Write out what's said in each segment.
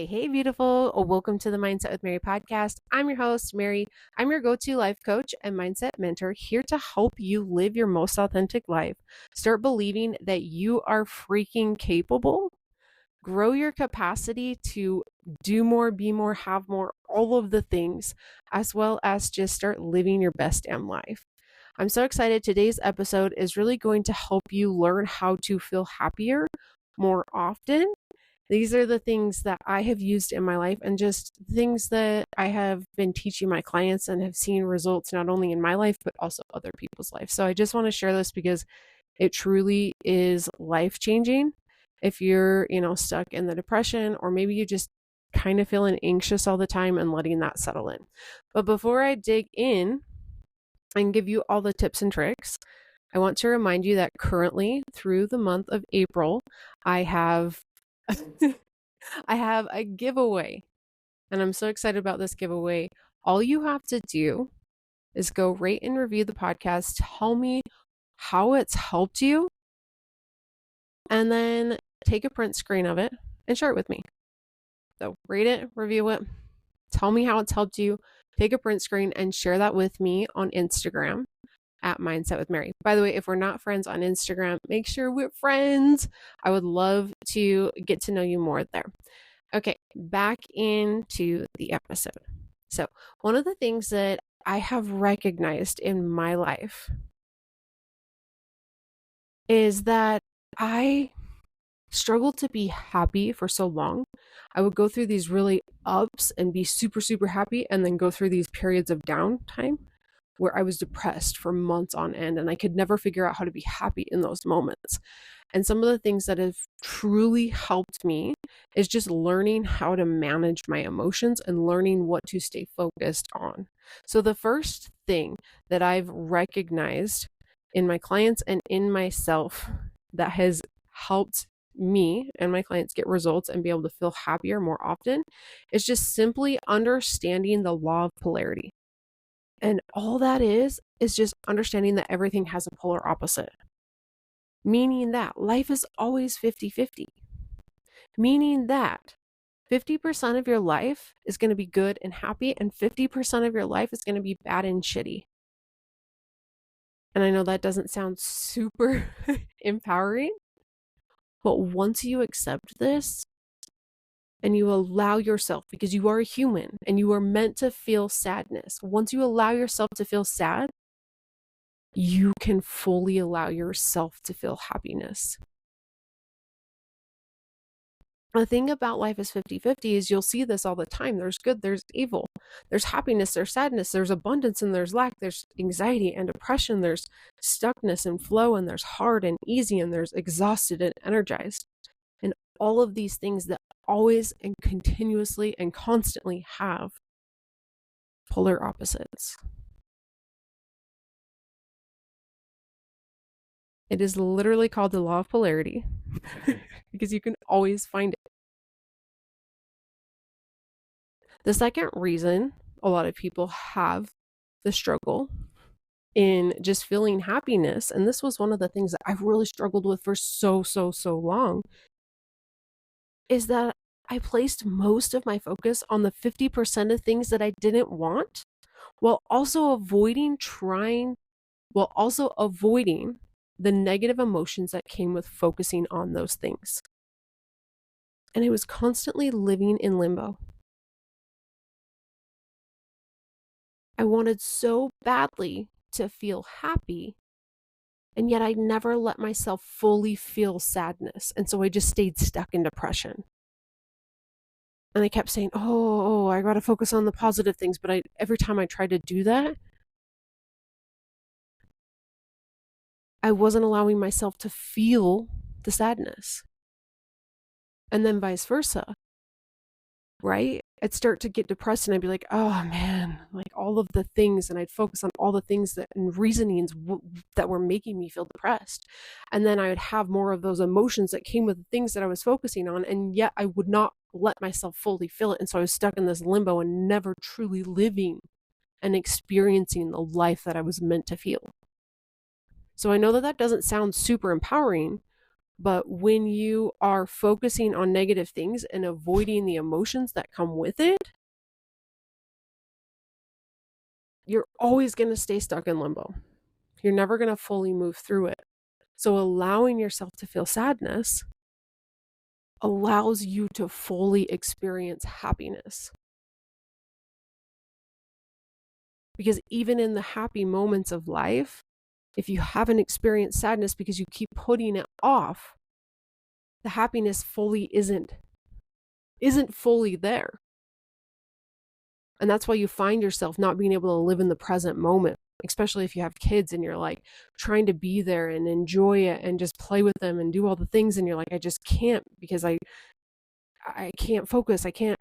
Hey, beautiful. Welcome to the Mindset with Mary podcast. I'm your host, Mary. I'm your go to life coach and mindset mentor here to help you live your most authentic life. Start believing that you are freaking capable. Grow your capacity to do more, be more, have more, all of the things, as well as just start living your best damn life. I'm so excited. Today's episode is really going to help you learn how to feel happier more often. These are the things that I have used in my life and just things that I have been teaching my clients and have seen results not only in my life, but also other people's life. So I just want to share this because it truly is life-changing. If you're, stuck in the depression, or maybe you just kind of feeling anxious all the time and letting that settle in. But before I dig in and give you all the tips and tricks, I want to remind you that currently through the month of April, I have I have a giveaway, and I'm so excited about this giveaway. All you have to do is go rate and review the podcast, tell me how it's helped you, and then take a print screen of it and share it with me. So rate it, review it, tell me how it's helped you, take a print screen and share that with me on Instagram at Mindset with Mary. By the way, if we're not friends on Instagram, make sure we're friends. I would love to get to know you more there. Okay, back into the episode. So, one of the things that I have recognized in my life is that I struggled to be happy for so long. I would go through these really ups and be super, super happy, and then go through these periods of downtime where I was depressed for months on end, and I could never figure out how to be happy in those moments. And some of the things that have truly helped me is just learning how to manage my emotions and learning what to stay focused on. So the first thing that I've recognized in my clients and in myself that has helped me and my clients get results and be able to feel happier more often is just simply understanding the law of polarity. And all that is just understanding that everything has a polar opposite. Meaning that life is always 50-50. Meaning that 50% of your life is going to be good and happy, and 50% of your life is going to be bad and shitty. And I know that doesn't sound super empowering, but once you accept this, and you allow yourself, because you are a human and you are meant to feel sadness. Once you allow yourself to feel sad, you can fully allow yourself to feel happiness. The thing about life is 50-50 is you'll see this all the time. There's good, there's evil, there's happiness, there's sadness, there's abundance and there's lack, there's anxiety and depression, there's stuckness and flow, and there's hard and easy, and there's exhausted and energized. And all of these things that always and continuously and constantly have polar opposites. It is literally called the law of polarity because you can always find it. The second reason a lot of people have the struggle in just feeling happiness, and this was one of the things that I've really struggled with for so long, is that I placed most of my focus on the 50% of things that I didn't want, while also avoiding the negative emotions that came with focusing on those things. And I was constantly living in limbo. I wanted so badly to feel happy, and yet I never let myself fully feel sadness. And so I just stayed stuck in depression. And I kept saying, I got to focus on the positive things. But every time I tried to do that, I wasn't allowing myself to feel the sadness. And then vice versa, right? I'd start to get depressed and I'd be like, oh man, like all of the things. And I'd focus on all the things and reasonings that were making me feel depressed. And then I would have more of those emotions that came with the things that I was focusing on. And yet I would not let myself fully feel it. And so I was stuck in this limbo and never truly living and experiencing the life that I was meant to feel. So I know that doesn't sound super empowering, But when you are focusing on negative things and avoiding the emotions that come with it, you're always going to stay stuck in limbo. You're never going to fully move through it. So allowing yourself to feel sadness allows you to fully experience happiness. Because even in the happy moments of life, if you haven't experienced sadness because you keep putting it off, the happiness fully isn't fully there. And that's why you find yourself not being able to live in the present moment, especially if you have kids and you're like trying to be there and enjoy it and just play with them and do all the things, and you're like, I just can't because I can't focus. I can't.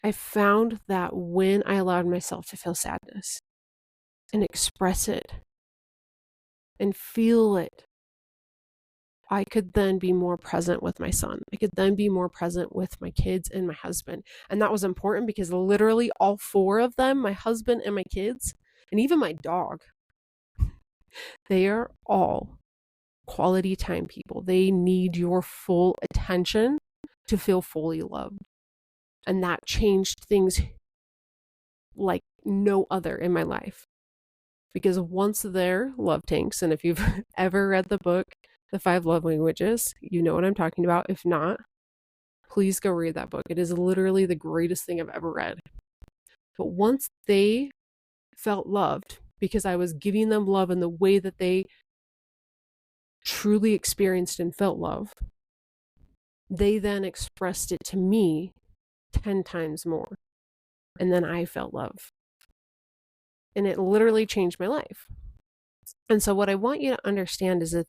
I found that when I allowed myself to feel sadness and express it and feel it, I could then be more present with my son. I could then be more present with my kids and my husband. And that was important because literally all four of them, my husband and my kids, and even my dog, they are all quality time people. They need your full attention to feel fully loved. And that changed things like no other in my life. Because once they're love tanks, and if you've ever read the book, The 5 Love Languages, you know what I'm talking about. If not, please go read that book. It is literally the greatest thing I've ever read. But once they felt loved, because I was giving them love in the way that they truly experienced and felt love, they then expressed it to me 10 times more. And then I felt love. And it literally changed my life. And so what I want you to understand is that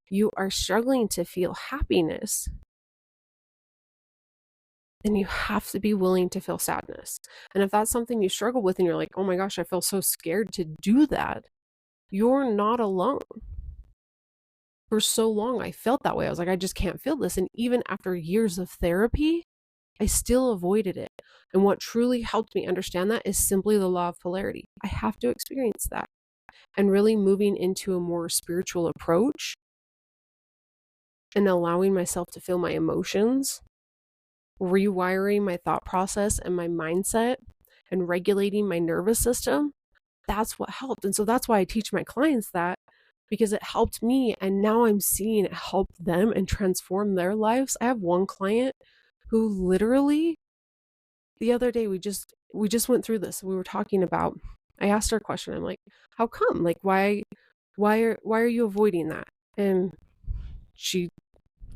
you are struggling to feel happiness, then you have to be willing to feel sadness. And if that's something you struggle with and you're like, oh my gosh, I feel so scared to do that, you're not alone. For so long, I felt that way. I was like, I just can't feel this. And even after years of therapy, I still avoided it. And what truly helped me understand that is simply the law of polarity. I have to experience that. And really moving into a more spiritual approach and allowing myself to feel my emotions, rewiring my thought process and my mindset, and regulating my nervous system, that's what helped. And so that's why I teach my clients that, because it helped me. And now I'm seeing it help them and transform their lives. I have one client who literally the other day, we just went through this. We were talking about, I asked her a question. I'm like, how come? Like, why are you avoiding that? And she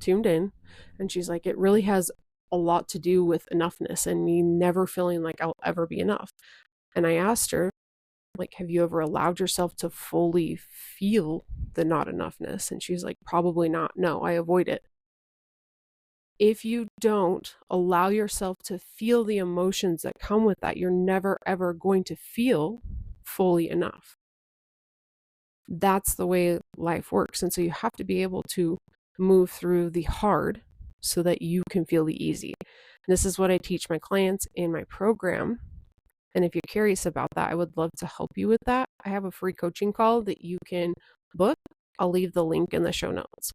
tuned in and she's like, it really has a lot to do with enoughness and me never feeling like I'll ever be enough. And I asked her, like, have you ever allowed yourself to fully feel the not enoughness? And she's like, probably not. No, I avoid it. If you don't allow yourself to feel the emotions that come with that, you're never ever going to feel fully enough. That's the way life works. And so you have to be able to move through the hard so that you can feel the easy. And this is what I teach my clients in my program. And if you're curious about that, I would love to help you with that. I have a free coaching call that you can book. I'll leave the link in the show notes.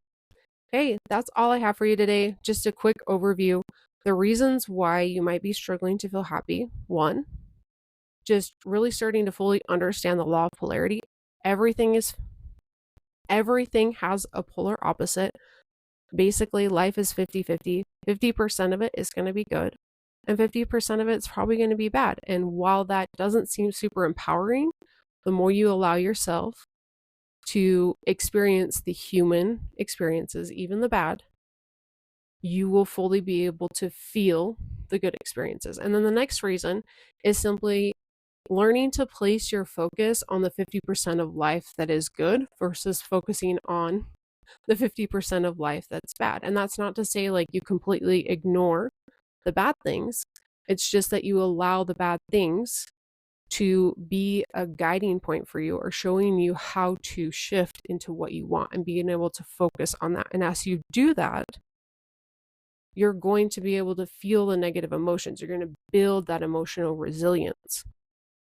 Hey, that's all I have for you today. Just a quick overview. The reasons why you might be struggling to feel happy. 1, just really starting to fully understand the law of polarity. Everything has a polar opposite. Basically, life is 50-50. 50% of it is going to be good, and 50% of it's probably going to be bad. And while that doesn't seem super empowering, the more you allow yourself to experience the human experiences, even the bad, you will fully be able to feel the good experiences. And then the next reason is simply learning to place your focus on the 50% of life that is good versus focusing on the 50% of life that's bad. And that's not to say like you completely ignore the bad things. It's just that you allow the bad things to be a guiding point for you or showing you how to shift into what you want and being able to focus on that. And as you do that, you're going to be able to feel the negative emotions. You're going to build that emotional resilience.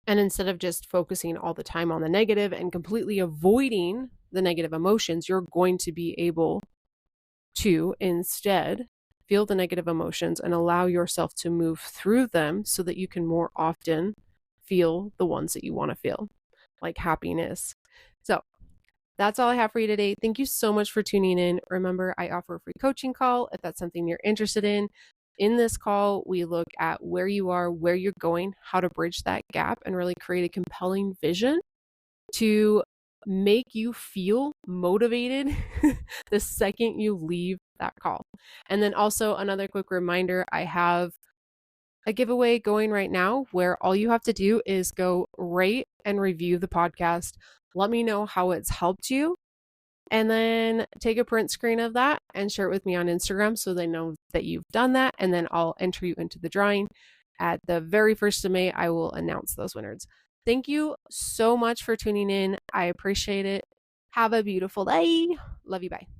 And instead of just focusing all the time on the negative and completely avoiding the negative emotions, you're going to be able to instead feel the negative emotions and allow yourself to move through them so that you can more often feel the ones that you want to feel, like happiness. So that's all I have for you today. Thank you so much for tuning in. Remember, I offer a free coaching call if that's something you're interested in. In this call, we look at where you are, where you're going, how to bridge that gap, and really create a compelling vision to make you feel motivated the second you leave that call. And then also another quick reminder, I have a giveaway going right now where all you have to do is go rate and review the podcast. Let me know how it's helped you. And then take a print screen of that and share it with me on Instagram so they know that you've done that. And then I'll enter you into the drawing. At the very 1st of May, I will announce those winners. Thank you so much for tuning in. I appreciate it. Have a beautiful day. Love you. Bye.